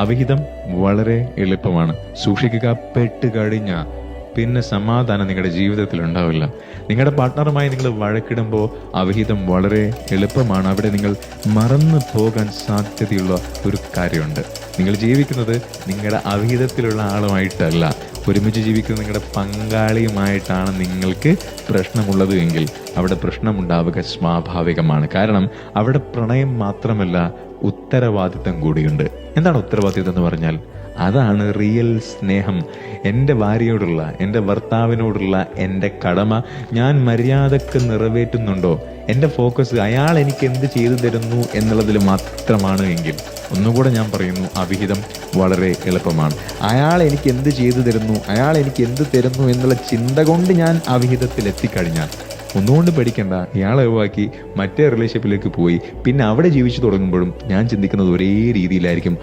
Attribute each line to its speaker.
Speaker 1: അവിഹിതം വളരെ എളുപ്പമാണ്. സൂക്ഷിക്കുക. പെട്ട് കഴിഞ്ഞ പിന്നെ സമാധാനം നിങ്ങളുടെ ജീവിതത്തിൽ ഉണ്ടാവില്ല. നിങ്ങളുടെ പാർട്ട്ണറുമായി നിങ്ങൾ വഴക്കിടുമ്പോൾ അവിഹിതം വളരെ എളുപ്പമാണ്. അവിടെ നിങ്ങൾ മറന്നു പോകാൻ സാധ്യതയുള്ള ഒരു കാര്യമുണ്ട്. നിങ്ങൾ ജീവിക്കുന്നത് നിങ്ങളുടെ അവിഹിതത്തിലുള്ള ആളുമായിട്ടല്ല, ഒരുമിച്ച് ജീവിക്കുന്ന നിങ്ങളുടെ പങ്കാളിയുമായിട്ടാണ് നിങ്ങൾക്ക് പ്രശ്നമുള്ളത് എങ്കിൽ അവിടെ പ്രശ്നമുണ്ടാവുക സ്വാഭാവികമാണ്. കാരണം അവിടെ പ്രണയം മാത്രമല്ല, ഉത്തരവാദിത്തം കൂടിയുണ്ട്. എന്താണ് ഉത്തരവാദിത്തം എന്ന് പറഞ്ഞാൽ? അതാണ് റിയൽ സ്നേഹം. എൻ്റെ ഭാര്യയോടുള്ള, എൻ്റെ ഭർത്താവിനോടുള്ള എൻ്റെ കടമ ഞാൻ മര്യാദക്ക് നിറവേറ്റുന്നുണ്ടോ? എൻ്റെ ഫോക്കസ് അയാൾ എനിക്ക് എന്ത് ചെയ്തു തരുന്നു എന്നുള്ളതിൽ മാത്രമാണ് എങ്കിൽ, ഒന്നുകൂടെ ഞാൻ പറയുന്നു, അവിഹിതം വളരെ എളുപ്പമാണ്. അയാൾ എനിക്ക് എന്ത് ചെയ്തു തരുന്നു, അയാൾ എനിക്ക് എന്ത് തരുന്നു എന്നുള്ള ചിന്ത കൊണ്ട് ഞാൻ അവിഹിതത്തിൽ എത്തിക്കഴിഞ്ഞാൽ ഒന്നുകൊണ്ട് പേടിക്കേണ്ട. ഇയാളെ ഒഴിവാക്കി മറ്റേ റിലേഷൻഷിപ്പിലേക്ക് പോയി പിന്നെ അവിടെ ജീവിച്ചു തുടങ്ങുമ്പോഴും ഞാൻ ചിന്തിക്കുന്നത് ഒരേ രീതിയിലായിരിക്കും.